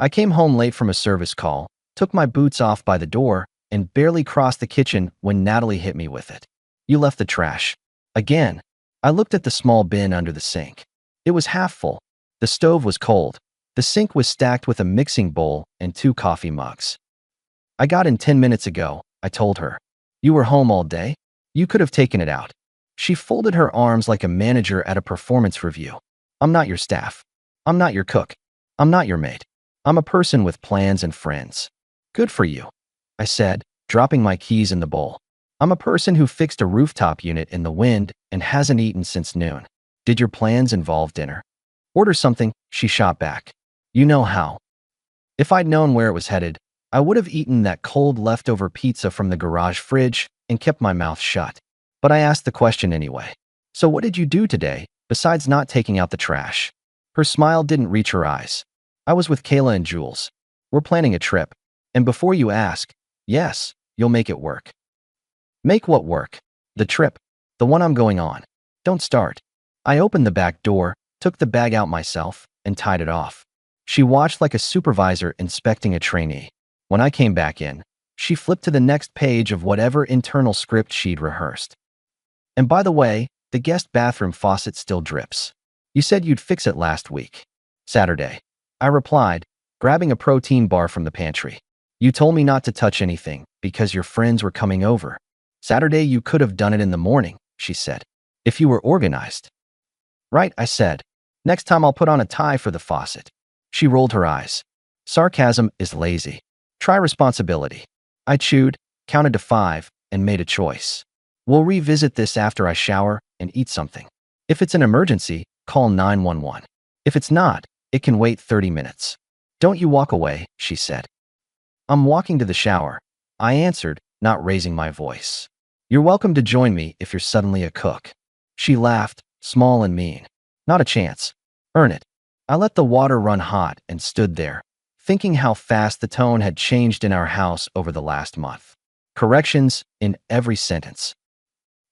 I came home late from a service call, took my boots off by the door, and barely crossed the kitchen when Natalie hit me with it. You left the trash. Again. I looked at the small bin under the sink. It was half full. The stove was cold. The sink was stacked with a mixing bowl and 2 coffee mugs. I got in 10 minutes ago, I told her. You were home all day? You could have taken it out. She folded her arms like a manager at a performance review. I'm not your staff. I'm not your cook. I'm not your maid. I'm a person with plans and friends. Good for you, I said, dropping my keys in the bowl. I'm a person who fixed a rooftop unit in the wind and hasn't eaten since noon. Did your plans involve dinner? Order something, she shot back. You know how. If I'd known where it was headed, I would have eaten that cold leftover pizza from the garage fridge and kept my mouth shut. But I asked the question anyway. So what did you do today, besides not taking out the trash? Her smile didn't reach her eyes. I was with Kayla and Jules. We're planning a trip. And before you ask, yes, you'll make it work. Make what work? The trip. The one I'm going on. Don't start. I opened the back door, took the bag out myself, and tied it off. She watched like a supervisor inspecting a trainee. When I came back in, she flipped to the next page of whatever internal script she'd rehearsed. And by the way, the guest bathroom faucet still drips. You said you'd fix it last week. Saturday. I replied, grabbing a protein bar from the pantry. You told me not to touch anything because your friends were coming over. Saturday you could have done it in the morning, she said. If you were organized. Right, I said. Next time I'll put on a tie for the faucet. She rolled her eyes. Sarcasm is lazy. Try responsibility. I chewed, counted to 5, and made a choice. We'll revisit this after I shower and eat something. If it's an emergency, call 911. If it's not, it can wait 30 minutes. Don't you walk away, she said. I'm walking to the shower, I answered, not raising my voice. You're welcome to join me if you're suddenly a cook. She laughed, small and mean. Not a chance. Earn it. I let the water run hot and stood there, thinking how fast the tone had changed in our house over the last month. Corrections in every sentence.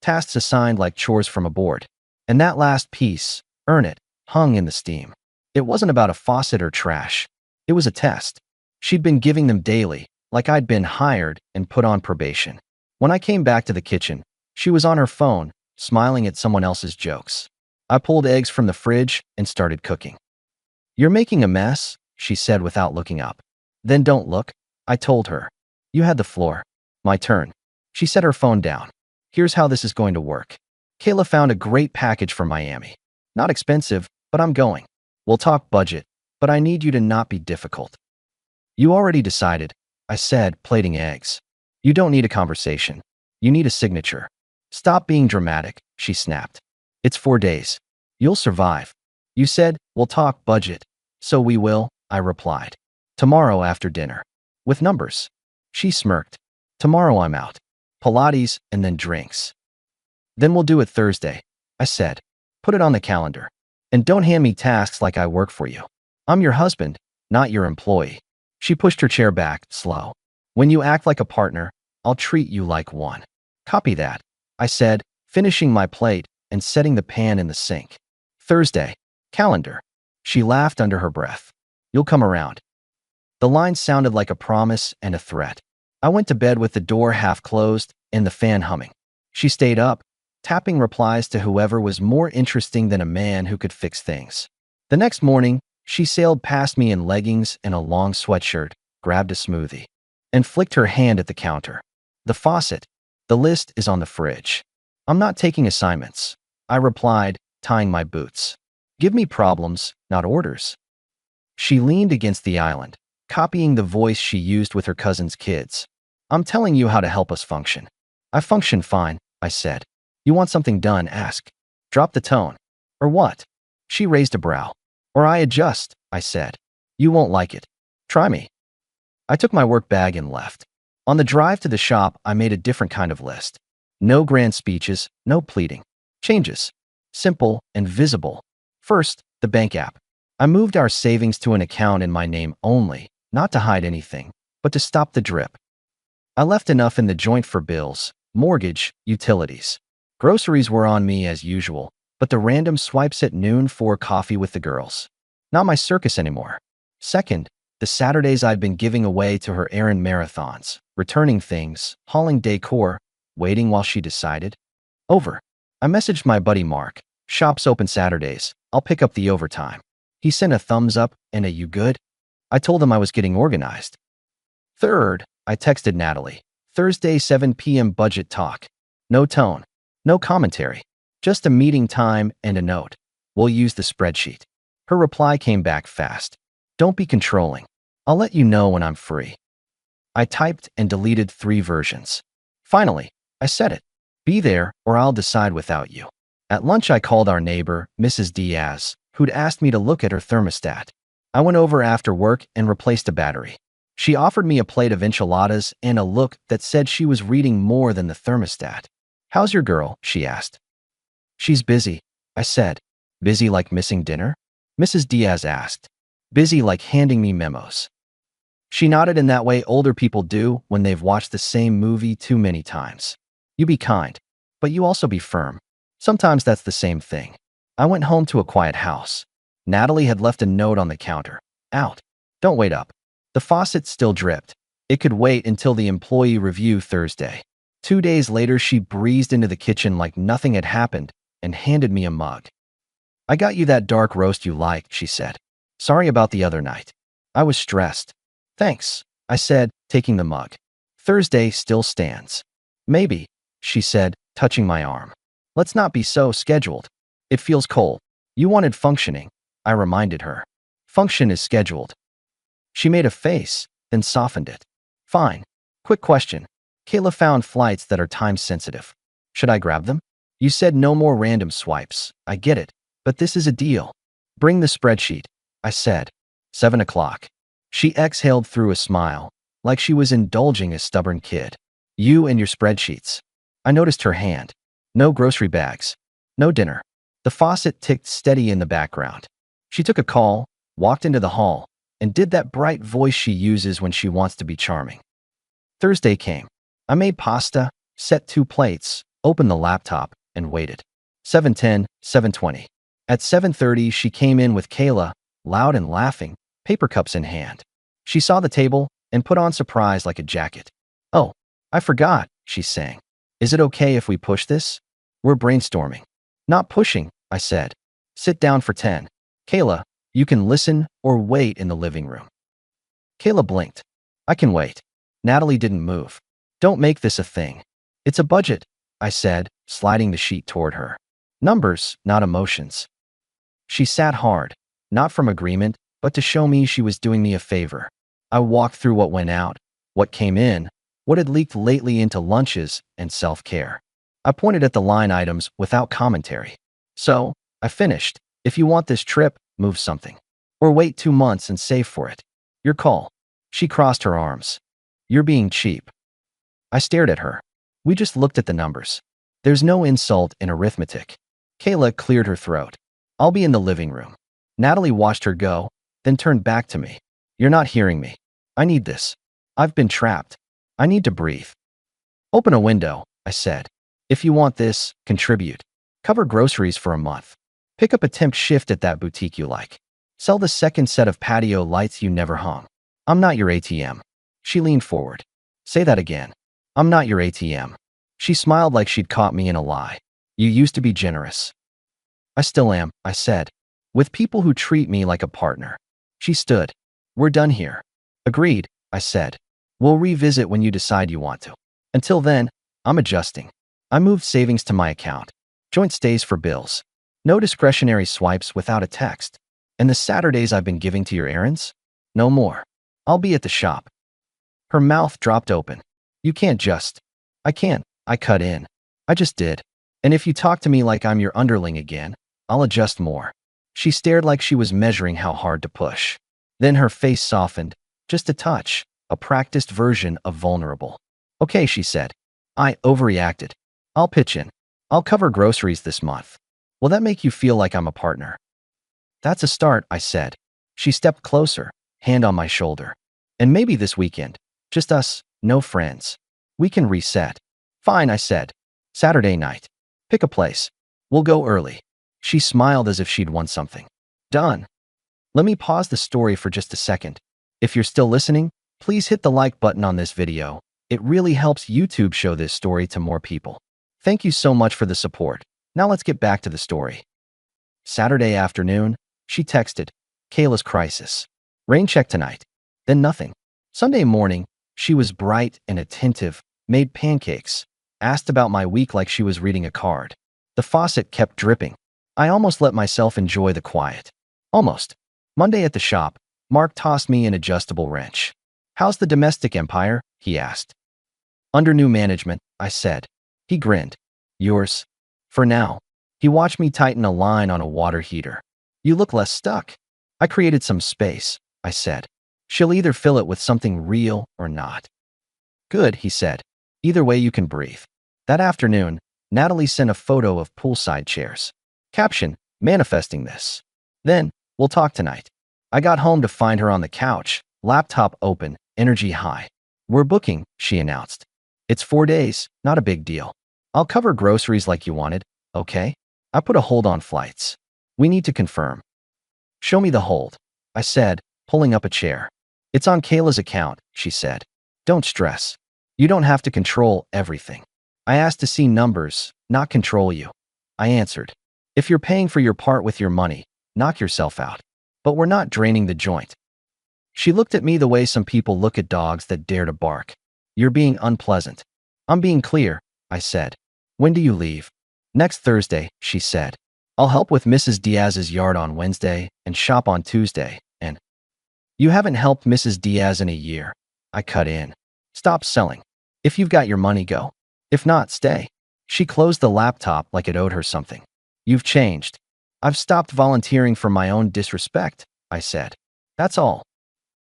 Tasks assigned like chores from a board. And that last piece, earn it, hung in the steam. It wasn't about a faucet or trash. It was a test. She'd been giving them daily, like I'd been hired and put on probation. When I came back to the kitchen, she was on her phone, smiling at someone else's jokes. I pulled eggs from the fridge and started cooking. You're making a mess, she said without looking up. Then don't look, I told her. You had the floor. My turn. She set her phone down. Here's how this is going to work. Kayla found a great package from Miami. Not expensive, but I'm going. We'll talk budget, but I need you to not be difficult. You already decided, I said, plating eggs. You don't need a conversation. You need a signature. Stop being dramatic, she snapped. It's 4 days. You'll survive. You said, we'll talk budget. So we will, I replied. Tomorrow after dinner. With numbers. She smirked. Tomorrow I'm out. Pilates and then drinks. Then we'll do it Thursday, I said. Put it on the calendar. And don't hand me tasks like I work for you. I'm your husband, not your employee. She pushed her chair back, slow. When you act like a partner, I'll treat you like one. Copy that, I said, finishing my plate and setting the pan in the sink. Thursday. Calendar. She laughed under her breath. You'll come around. The line sounded like a promise and a threat. I went to bed with the door half closed and the fan humming. She stayed up, tapping replies to whoever was more interesting than a man who could fix things. The next morning, she sailed past me in leggings and a long sweatshirt, grabbed a smoothie, and flicked her hand at the counter. The faucet. The list is on the fridge. I'm not taking assignments, I replied, tying my boots. Give me problems, not orders. She leaned against the island, copying the voice she used with her cousin's kids. I'm telling you how to help us function. I function fine, I said. You want something done, ask. Drop the tone. Or what? She raised a brow. Or I adjust, I said. You won't like it. Try me. I took my work bag and left. On the drive to the shop, I made a different kind of list. No grand speeches, no pleading. Changes. Simple and visible. First, the bank app. I moved our savings to an account in my name only, not to hide anything, but to stop the drip. I left enough in the joint for bills, mortgage, utilities. Groceries were on me as usual, but the random swipes at noon for coffee with the girls. Not my circus anymore. Second, The Saturdays I'd been giving away to her errand marathons, returning things, hauling decor, waiting while she decided. Over. I messaged my buddy Mark. Shop's open Saturdays. I'll pick up the overtime. He sent a thumbs up and a "you good?" I told him I was getting organized. Third, I texted Natalie. Thursday 7 p.m. budget talk. No tone. No commentary. Just a meeting time and a note. We'll use the spreadsheet. Her reply came back fast. Don't be controlling. I'll let you know when I'm free. I typed and deleted 3 versions. Finally, I said it. Be there or I'll decide without you. At lunch, I called our neighbor, Mrs. Diaz, who'd asked me to look at her thermostat. I went over after work and replaced a battery. She offered me a plate of enchiladas and a look that said she was reading more than the thermostat. How's your girl? She asked. She's busy, I said. Busy like missing dinner? Mrs. Diaz asked. Busy like handing me memos. She nodded in that way older people do when they've watched the same movie too many times. You be kind, but you also be firm. Sometimes that's the same thing. I went home to a quiet house. Natalie had left a note on the counter. Out. Don't wait up. The faucet still dripped. It could wait until the employee review Thursday. 2 days later, she breezed into the kitchen like nothing had happened and handed me a mug. I got you that dark roast you like, she said. Sorry about the other night. I was stressed. Thanks, I said, taking the mug. Thursday still stands. Maybe, she said, touching my arm. Let's not be so scheduled. It feels cold. You wanted functioning, I reminded her. Function is scheduled. She made a face, then softened it. Fine. Quick question. Kayla found flights that are time sensitive. Should I grab them? You said no more random swipes. I get it, but this is a deal. Bring the spreadsheet, I said. 7 o'clock. She exhaled through a smile, like she was indulging a stubborn kid. You and your spreadsheets. I noticed her hand. No grocery bags. No dinner. The faucet ticked steady in the background. She took a call, walked into the hall, and did that bright voice she uses when she wants to be charming. Thursday came. I made pasta, set 2 plates, opened the laptop, and waited. 7:10, 7:20. At 7:30, she came in with Kayla, loud and laughing, paper cups in hand. She saw the table and put on surprise like a jacket. Oh, I forgot, she sang. Is it okay if we push this? We're brainstorming. Not pushing, I said. Sit down for 10. Kayla, you can listen or wait in the living room. Kayla blinked. I can wait. Natalie didn't move. Don't make this a thing. It's a budget, I said, sliding the sheet toward her. Numbers, not emotions. She sat hard, not from agreement, but to show me she was doing me a favor. I walked through what went out, what came in, what had leaked lately into lunches and self-care. I pointed at the line items without commentary. So, I finished. If you want this trip, move something. Or wait 2 months and save for it. Your call. She crossed her arms. You're being cheap. I stared at her. We just looked at the numbers. There's no insult in arithmetic. Kayla cleared her throat. I'll be in the living room. Natalie watched her go, then turned back to me. You're not hearing me. I need this. I've been trapped. I need to breathe. Open a window, I said. If you want this, contribute. Cover groceries for a month. Pick up a temp shift at that boutique you like. Sell the second set of patio lights you never hung. I'm not your ATM. She leaned forward. Say that again. I'm not your ATM. She smiled like she'd caught me in a lie. You used to be generous. I still am, I said. With people who treat me like a partner. She stood. We're done here. Agreed, I said. We'll revisit when you decide you want to. Until then, I'm adjusting. I moved savings to my account. Joint stays for bills. No discretionary swipes without a text. And the Saturdays I've been giving to your errands? No more. I'll be at the shop. Her mouth dropped open. You can't just. I can't, I cut in. I just did. And if you talk to me like I'm your underling again, I'll adjust more. She stared like she was measuring how hard to push. Then her face softened, just a touch, a practiced version of vulnerable. Okay, she said. I overreacted. I'll pitch in. I'll cover groceries this month. Will that make you feel like I'm a partner? That's a start, I said. She stepped closer, hand on my shoulder. And maybe this weekend, just us, no friends. We can reset. Fine, I said. Saturday night. Pick a place. We'll go early. She smiled as if she'd won something. Done. Let me pause the story for just a second. If you're still listening, please hit the like button on this video. It really helps YouTube show this story to more people. Thank you so much for the support. Now let's get back to the story. Saturday afternoon, she texted, "Kayla's crisis. Rain check tonight." Then nothing. Sunday morning, she was bright and attentive, made pancakes, asked about my week like she was reading a card. The faucet kept dripping. I almost let myself enjoy the quiet. Almost. Monday at the shop, Mark tossed me an adjustable wrench. "How's the domestic empire?" he asked. "Under new management," I said. He grinned. "Yours?" "For now." He watched me tighten a line on a water heater. "You look less stuck." "I created some space," I said. "She'll either fill it with something real or not." "Good," he said. "Either way you can breathe." That afternoon, Natalie sent a photo of poolside chairs. Caption, "Manifesting this." Then, "We'll talk tonight." I got home to find her on the couch, laptop open, energy high. "We're booking," she announced. "It's 4 days, not a big deal. I'll cover groceries like you wanted, okay?" I put a hold on flights. "We need to confirm." "Show me the hold," I said, pulling up a chair. "It's on Kayla's account," she said. "Don't stress. You don't have to control everything." I asked to see numbers, not control you. I answered. "If you're paying for your part with your money, knock yourself out. But we're not draining the joint." She looked at me the way some people look at dogs that dare to bark. "You're being unpleasant." "I'm being clear," I said. "When do you leave?" "Next Thursday," she said. "I'll help with Mrs. Diaz's yard on Wednesday and shop on Tuesday, and—" "You haven't helped Mrs. Diaz in a year." I cut in. "Stop selling. If you've got your money, go. If not, stay." She closed the laptop like it owed her something. "You've changed." "I've stopped volunteering for my own disrespect," I said. "That's all."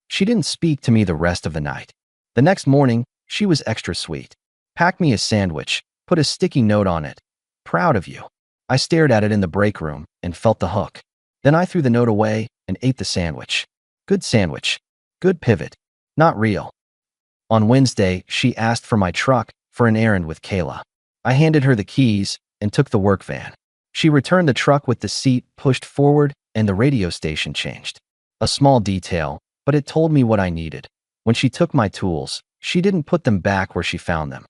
She didn't speak to me the rest of the night. The next morning, she was extra sweet. Packed me a sandwich, put a sticky note on it. "Proud of you." I stared at it in the break room and felt the hook. Then I threw the note away and ate the sandwich. Good sandwich. Good pivot. Not real. On Wednesday, she asked for my truck for an errand with Kayla. I handed her the keys and took the work van. She returned the truck with the seat pushed forward and the radio station changed. A small detail, but it told me what I needed. When she took my tools, she didn't put them back where she found them.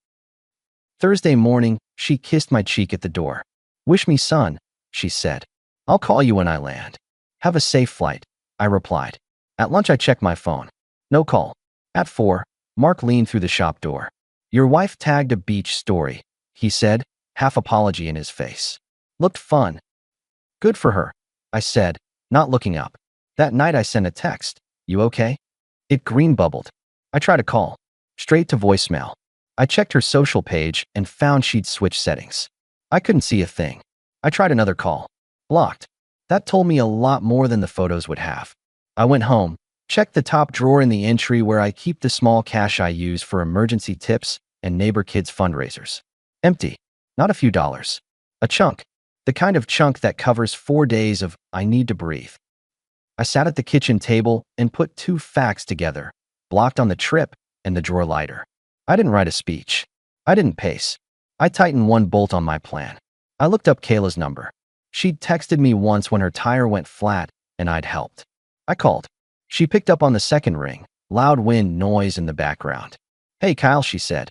Thursday morning, she kissed my cheek at the door. "Wish me son," she said. "I'll call you when I land." "Have a safe flight," I replied. At lunch, I checked my phone. No call. At 4, Mark leaned through the shop door. "Your wife tagged a beach story," he said, half apology in his face. "Looked fun." "Good for her," I said, not looking up. That night I sent a text. "You okay?" It green bubbled. I tried to call. Straight to voicemail. I checked her social page and found she'd switched settings. I couldn't see a thing. I tried another call. Blocked. That told me a lot more than the photos would have. I went home, checked the top drawer in the entry where I keep the small cash I use for emergency tips and neighbor kids fundraisers. Empty. Not a few dollars. A chunk. The kind of chunk that covers 4 days of "I need to breathe." I sat at the kitchen table and put 2 facts together, blocked on the trip and the drawer lighter. I didn't write a speech. I didn't pace. I tightened one bolt on my plan. I looked up Kayla's number. She'd texted me once when her tire went flat and I'd helped. I called. She picked up on the second ring, loud wind noise in the background. "Hey Kyle," she said.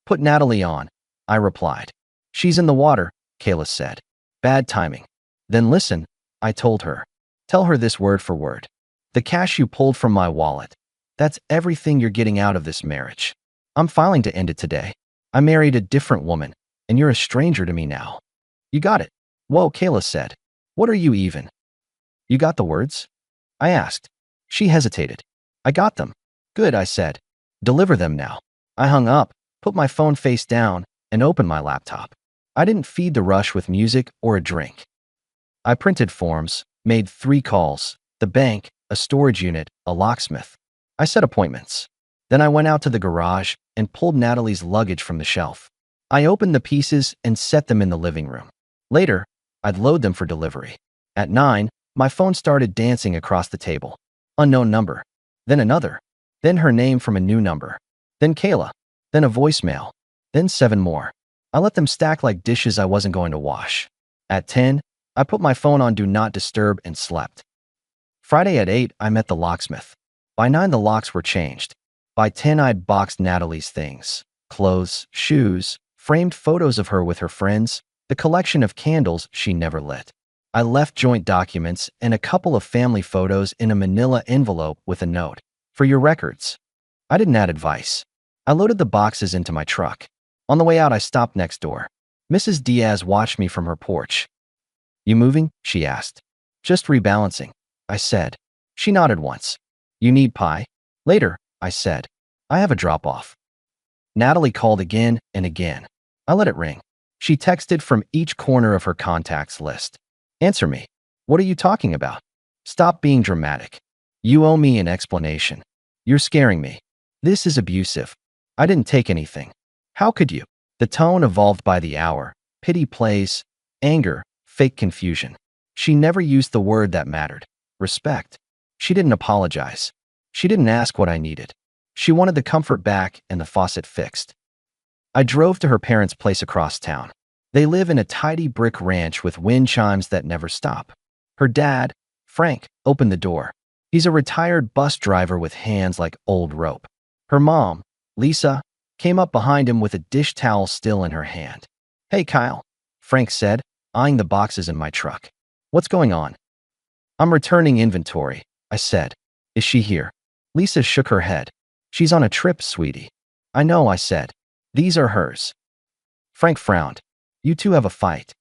"Put Natalie on," I replied. "She's in the water," Kayla said. "Bad timing." "Then listen," I told her. "Tell her this word for word. The cash you pulled from my wallet, that's everything you're getting out of this marriage. I'm filing to end it today. I married a different woman, and you're a stranger to me now." "You got it." "Whoa," Kayla said. "What are you even?" "You got the words?" I asked. She hesitated. "I got them." "Good," I said. "Deliver them now." I hung up, put my phone face down, and opened my laptop. I didn't feed the rush with music or a drink. I printed forms, made 3 calls, the bank, a storage unit, a locksmith. I set appointments. Then I went out to the garage and pulled Natalie's luggage from the shelf. I opened the pieces and set them in the living room. Later, I'd load them for delivery. At 9, my phone started dancing across the table. Unknown number. Then another. Then her name from a new number. Then Kayla. Then a voicemail. Then 7 more. I let them stack like dishes I wasn't going to wash. At 10, I put my phone on Do Not Disturb and slept. Friday at 8, I met the locksmith. By 9, the locks were changed. By 10, I'd boxed Natalie's things. Clothes, shoes, framed photos of her with her friends, the collection of candles she never lit. I left joint documents and a couple of family photos in a manila envelope with a note. For your records. I didn't add advice. I loaded the boxes into my truck. On the way out, I stopped next door. Mrs. Diaz watched me from her porch. You moving? She asked. Just rebalancing, I said. She nodded once. You need pie? Later, I said. I have a drop-off. Natalie called again and again. I let it ring. She texted from each corner of her contacts list. Answer me. What are you talking about? Stop being dramatic. You owe me an explanation. You're scaring me. This is abusive. I didn't take anything. How could you? The tone evolved by the hour. Pity plays, anger, fake confusion. She never used the word that mattered. Respect. She didn't apologize. She didn't ask what I needed. She wanted the comfort back and the faucet fixed. I drove to her parents' place across town. They live in a tidy brick ranch with wind chimes that never stop. Her dad, Frank, opened the door. He's a retired bus driver with hands like old rope. Her mom, Lisa, came up behind him with a dish towel still in her hand. Hey, Kyle, Frank said, eyeing the boxes in my truck. What's going on? I'm returning inventory, I said. Is she here? Lisa shook her head. She's on a trip, sweetie. I know, I said. These are hers. Frank frowned. You two have a fight.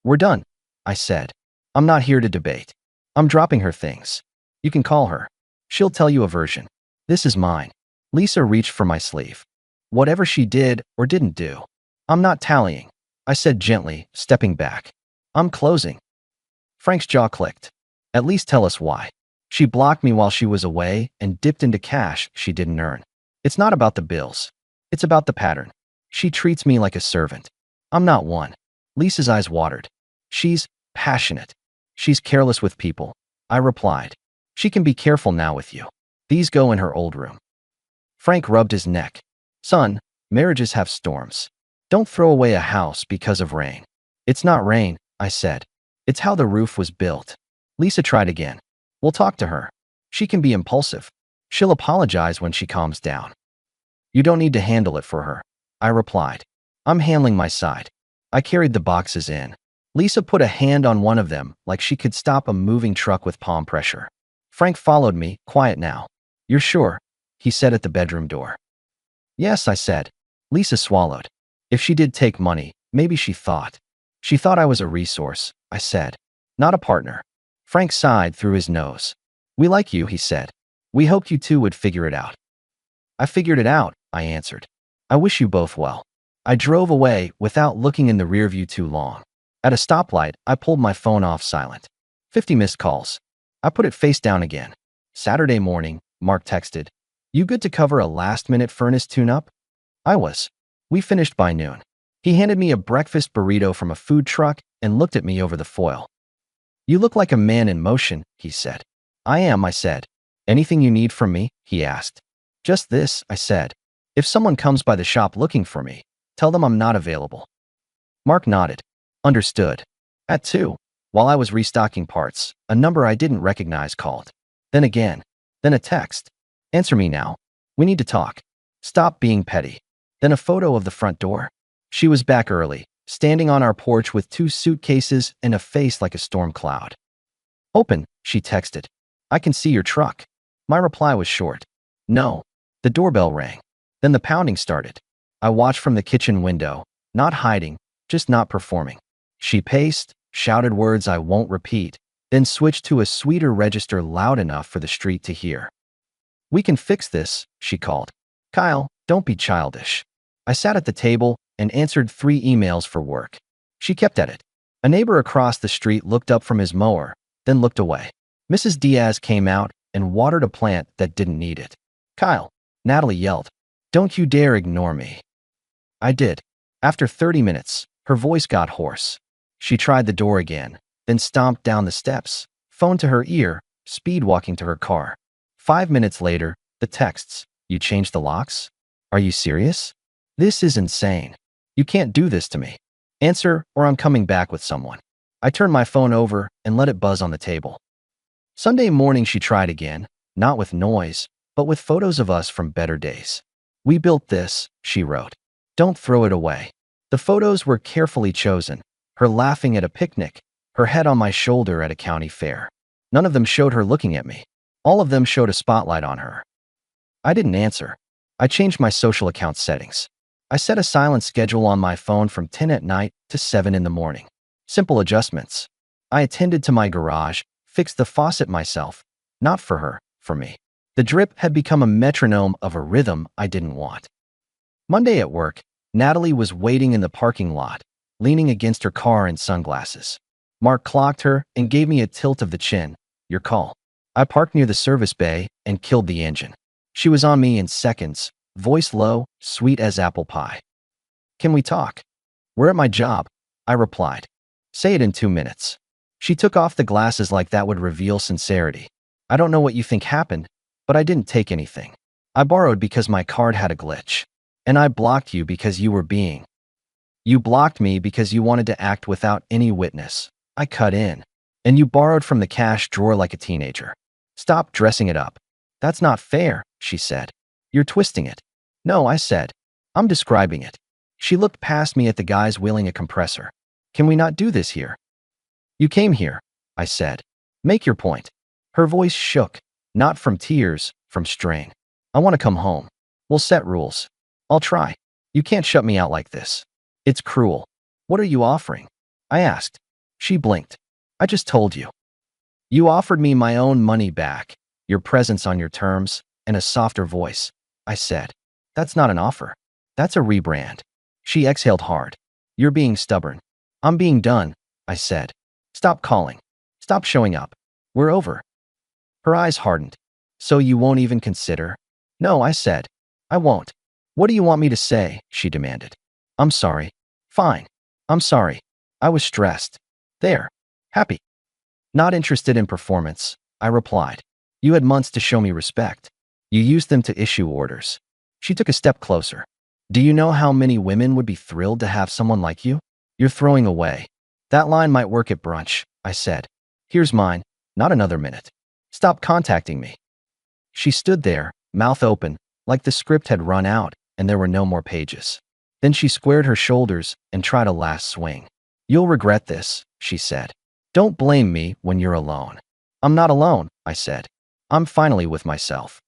We're done, I said. I'm not here to debate. I'm dropping her things. You can call her. She'll tell you a version. This is mine. Lisa reached for my sleeve. Whatever she did or didn't do, I'm not tallying, I said gently, stepping back. I'm closing. Frank's jaw clicked. At least tell us why. She blocked me while she was away and dipped into cash she didn't earn. It's not about the bills. It's about the pattern. She treats me like a servant. I'm not one. Lisa's eyes watered. She's passionate. She's careless with people, I replied. She can be careful now with you. These go in her old room. Frank rubbed his neck. Son, marriages have storms. Don't throw away a house because of rain. It's not rain, I said. It's how the roof was built. Lisa tried again. We'll talk to her. She can be impulsive. She'll apologize when she calms down. You don't need to handle it for her, I replied. I'm handling my side. I carried the boxes in. Lisa put a hand on one of them like she could stop a moving truck with palm pressure. Frank followed me, quiet now. You're sure? He said at the bedroom door. Yes, I said. Lisa swallowed. If she did take money, maybe she thought. She thought I was a resource, I said. Not a partner. Frank sighed through his nose. We like you, he said. We hoped you two would figure it out. I figured it out, I answered. I wish you both well. I drove away without looking in the rearview too long. At a stoplight, I pulled my phone off silent. 50 missed calls. I put it face down again. Saturday morning, Mark texted. You good to cover a last-minute furnace tune-up? I was. We finished by noon. He handed me a breakfast burrito from a food truck and looked at me over the foil. You look like a man in motion, he said. I am, I said. Anything you need from me? He asked. Just this, I said. If someone comes by the shop looking for me, tell them I'm not available. Mark nodded. Understood. At 2, while I was restocking parts, a number I didn't recognize called. Then again. Then a text. Answer me now. We need to talk. Stop being petty. Then a photo of the front door. She was back early, standing on our porch with 2 suitcases and a face like a storm cloud. Open, she texted. I can see your truck. My reply was short. No. The doorbell rang. Then the pounding started. I watched from the kitchen window, not hiding, just not performing. She paced, shouted words I won't repeat, then switched to a sweeter register loud enough for the street to hear. We can fix this, she called. Kyle, don't be childish. I sat at the table and answered 3 emails for work. She kept at it. A neighbor across the street looked up from his mower, then looked away. Mrs. Diaz came out and watered a plant that didn't need it. Kyle, Natalie yelled. Don't you dare ignore me. I did. After 30 minutes, her voice got hoarse. She tried the door again, then stomped down the steps, phone to her ear, speed walking to her car. 5 minutes later, the texts. You changed the locks? Are you serious? This is insane. You can't do this to me. Answer or I'm coming back with someone. I turned my phone over and let it buzz on the table. Sunday morning she tried again, not with noise, but with photos of us from better days. "We built this," she wrote. "Don't throw it away." The photos were carefully chosen. Her laughing at a picnic, her head on my shoulder at a county fair. None of them showed her looking at me. All of them showed a spotlight on her. I didn't answer. I changed my social account settings. I set a silent schedule on my phone from 10 at night to 7 in the morning. Simple adjustments. I attended to my garage, fixed the faucet myself. Not for her, for me. The drip had become a metronome of a rhythm I didn't want. Monday at work, Natalie was waiting in the parking lot, leaning against her car in sunglasses. Mark clocked her and gave me a tilt of the chin. "Your call." I parked near the service bay and killed the engine. She was on me in seconds, voice low, sweet as apple pie. "Can we talk?" "We're at my job," I replied. "Say it in 2 minutes." She took off the glasses like that would reveal sincerity. "I don't know what you think happened, but I didn't take anything. I borrowed because my card had a glitch. And I blocked you because you were being. You blocked me because you wanted to act without any witness. I cut in. And you borrowed from the cash drawer like a teenager. Stop dressing it up." "That's not fair," she said. "You're twisting it." "No," I said. "I'm describing it." She looked past me at the guys wheeling a compressor. "Can we not do this here?" "You came here," I said. "Make your point." Her voice shook, not from tears, from strain. "I want to come home. We'll set rules. I'll try. You can't shut me out like this. It's cruel." "What are you offering?" I asked. She blinked. "I just told you. You offered me my own money back, your presence on your terms, and a softer voice," I said. "That's not an offer. That's a rebrand." She exhaled hard. "You're being stubborn." "I'm being done," I said. "Stop calling. Stop showing up. We're over." Her eyes hardened. "So you won't even consider?" "No," I said. "I won't." "What do you want me to say?" she demanded. "I'm sorry." "Fine. I'm sorry. I was stressed." "There. Happy." "Not interested in performance," I replied. "You had months to show me respect. You used them to issue orders." She took a step closer. "Do you know how many women would be thrilled to have someone like you? You're throwing away." "That line might work at brunch," I said. "Here's mine. Not another minute. Stop contacting me." She stood there, mouth open, like the script had run out and there were no more pages. Then she squared her shoulders and tried a last swing. "You'll regret this," she said. "Don't blame me when you're alone." "I'm not alone," I said. "I'm finally with myself."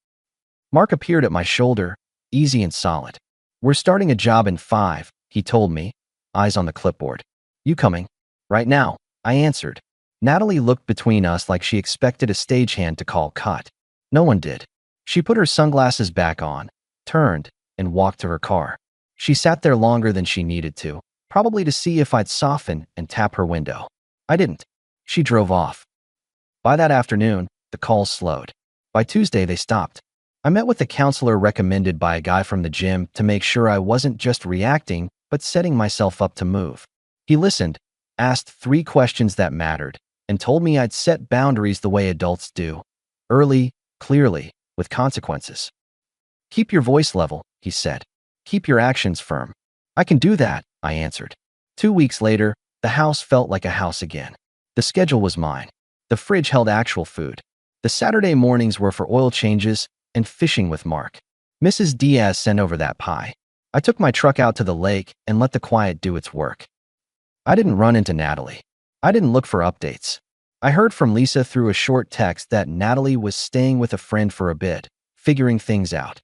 Mark appeared at my shoulder, easy and solid. "We're starting a job in 5, he told me, eyes on the clipboard. "You coming?" "Right now," I answered. Natalie looked between us like she expected a stagehand to call cut. No one did. She put her sunglasses back on, turned, and walked to her car. She sat there longer than she needed to, probably to see if I'd soften and tap her window. I didn't. She drove off. By that afternoon, the calls slowed. By Tuesday, they stopped. I met with the counselor recommended by a guy from the gym to make sure I wasn't just reacting, but setting myself up to move. He listened, asked 3 questions that mattered, and told me I'd set boundaries the way adults do. Early, clearly, with consequences. "Keep your voice level," he said. "Keep your actions firm." "I can do that," I answered. 2 weeks later, the house felt like a house again. The schedule was mine. The fridge held actual food. The Saturday mornings were for oil changes and fishing with Mark. Mrs. Diaz sent over that pie. I took my truck out to the lake and let the quiet do its work. I didn't run into Natalie. I didn't look for updates. I heard from Lisa through a short text that Natalie was staying with a friend for a bit, figuring things out.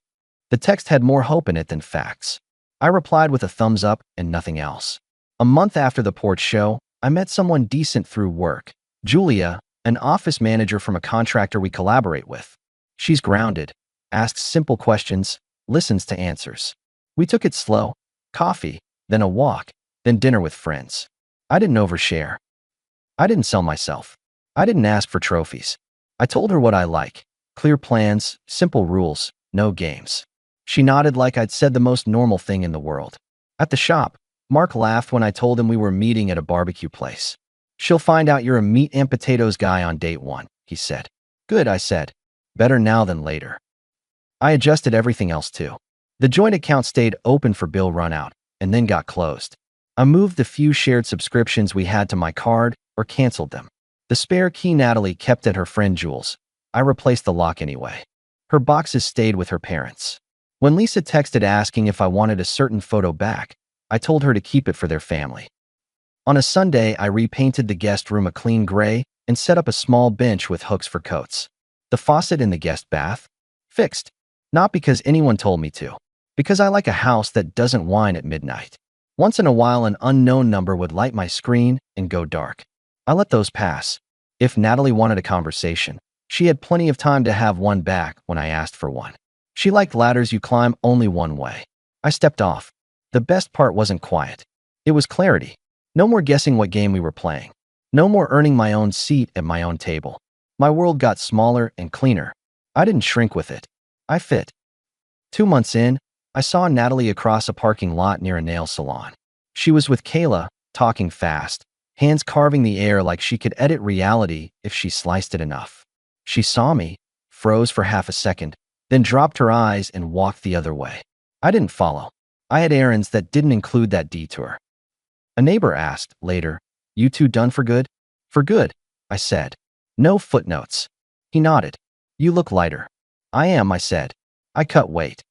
The text had more hope in it than facts. I replied with a thumbs up and nothing else. A month after the porch show, I met someone decent through work. Julia, an office manager from a contractor we collaborate with. She's grounded, asks simple questions, listens to answers. We took it slow. Coffee, then a walk, then dinner with friends. I didn't overshare. I didn't sell myself. I didn't ask for trophies. I told her what I like. Clear plans, simple rules, no games. She nodded like I'd said the most normal thing in the world. At the shop, Mark laughed when I told him we were meeting at a barbecue place. "She'll find out you're a meat and potatoes guy on date 1, he said. "Good," I said. "Better now than later." I adjusted everything else too. The joint account stayed open for bill runout and then got closed. I moved the few shared subscriptions we had to my card or canceled them. The spare key Natalie kept at her friend Jules. I replaced the lock anyway. Her boxes stayed with her parents. When Lisa texted asking if I wanted a certain photo back, I told her to keep it for their family. On a Sunday, I repainted the guest room a clean gray and set up a small bench with hooks for coats. The faucet in the guest bath? Fixed. Not because anyone told me to. Because I like a house that doesn't whine at midnight. Once in a while, an unknown number would light my screen and go dark. I let those pass. If Natalie wanted a conversation, she had plenty of time to have one back when I asked for one. She liked ladders you climb only one way. I stepped off. The best part wasn't quiet. It was clarity. No more guessing what game we were playing. No more earning my own seat at my own table. My world got smaller and cleaner. I didn't shrink with it. I fit. 2 months in, I saw Natalie across a parking lot near a nail salon. She was with Kayla, talking fast, hands carving the air like she could edit reality if she sliced it enough. She saw me, froze for half a second, then dropped her eyes and walked the other way. I didn't follow. I had errands that didn't include that detour. A neighbor asked, later, "You two done for good?" "For good," I said. "No footnotes." He nodded. "You look lighter." "I am," I said. "I cut weight."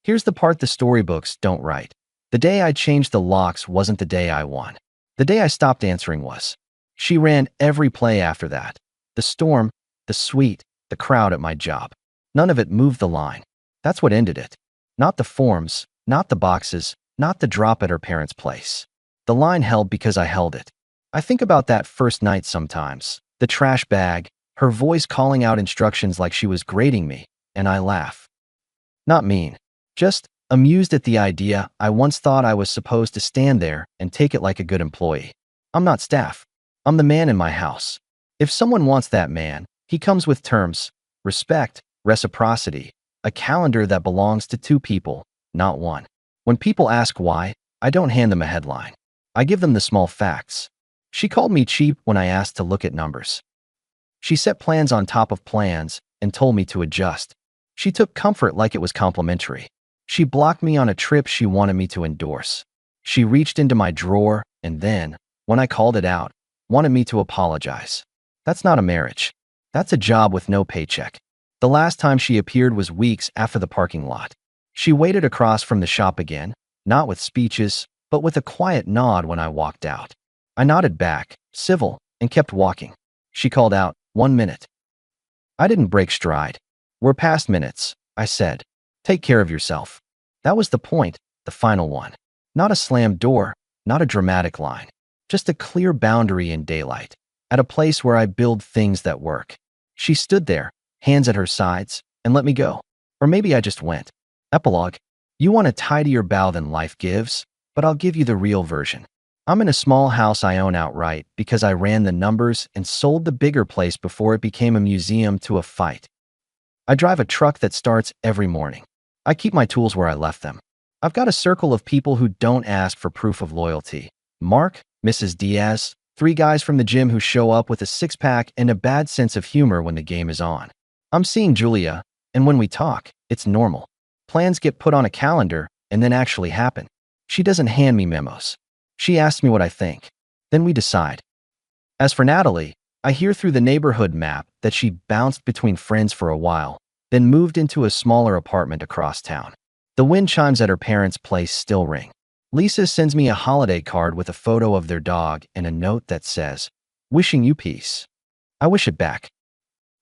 Here's the part the storybooks don't write. The day I changed the locks wasn't the day I won. The day I stopped answering was. She ran every play after that. The storm, the suite, the crowd at my job. None of it moved the line. That's what ended it. Not the forms, not the boxes, not the drop at her parents' place. The line held because I held it. I think about that first night sometimes. The trash bag, her voice calling out instructions like she was grading me, and I laugh. Not mean. Just amused at the idea I once thought I was supposed to stand there and take it like a good employee. I'm not staff. I'm the man in my house. If someone wants that man, he comes with terms, respect, reciprocity, a calendar that belongs to 2 people, not 1. When people ask why, I don't hand them a headline. I give them the small facts. She called me cheap when I asked to look at numbers. She set plans on top of plans and told me to adjust. She took comfort like it was complimentary. She blocked me on a trip she wanted me to endorse. She reached into my drawer and then, when I called it out, wanted me to apologize. That's not a marriage. That's a job with no paycheck. The last time she appeared was weeks after the parking lot. She waited across from the shop again, not with speeches, but with a quiet nod when I walked out. I nodded back, civil, and kept walking. She called out, "1 minute." I didn't break stride. "We're past minutes," I said. "Take care of yourself." That was the point, the final one. Not a slammed door, not a dramatic line. Just a clear boundary in daylight, at a place where I build things that work. She stood there, hands at her sides, and let me go. Or maybe I just went. Epilogue. You want a tidier bow than life gives, but I'll give you the real version. I'm in a small house I own outright because I ran the numbers and sold the bigger place before it became a museum to a fight. I drive a truck that starts every morning. I keep my tools where I left them. I've got a circle of people who don't ask for proof of loyalty. Mark, Mrs. Diaz, 3 guys from the gym who show up with a 6-pack and a bad sense of humor when the game is on. I'm seeing Julia, and when we talk, it's normal. Plans get put on a calendar and then actually happen. She doesn't hand me memos. She asks me what I think. Then we decide. As for Natalie, I hear through the neighborhood map that she bounced between friends for a while, then moved into a smaller apartment across town. The wind chimes at her parents' place still ring. Lisa sends me a holiday card with a photo of their dog and a note that says, "Wishing you peace." I wish it back.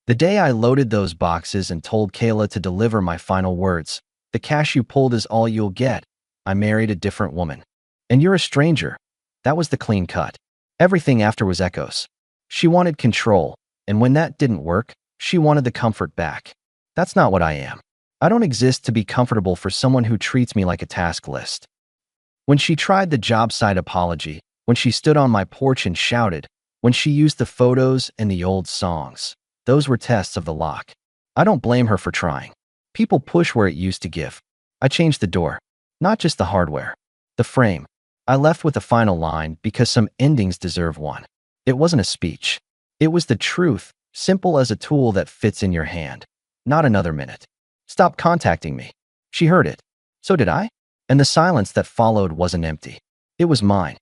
The day I loaded those boxes and told Kayla to deliver my final words, "The cash you pulled is all you'll get. I married a different woman. And you're a stranger." That was the clean cut. Everything after was echoes. She wanted control, and when that didn't work, she wanted the comfort back. That's not what I am. I don't exist to be comfortable for someone who treats me like a task list. When she tried the job site apology, when she stood on my porch and shouted, when she used the photos and the old songs, those were tests of the lock. I don't blame her for trying. People push where it used to give. I changed the door. Not just the hardware. The frame. I left with a final line because some endings deserve one. It wasn't a speech. It was the truth, simple as a tool that fits in your hand. Not another minute. "Stop contacting me." She heard it. So did I. And the silence that followed wasn't empty. It was mine.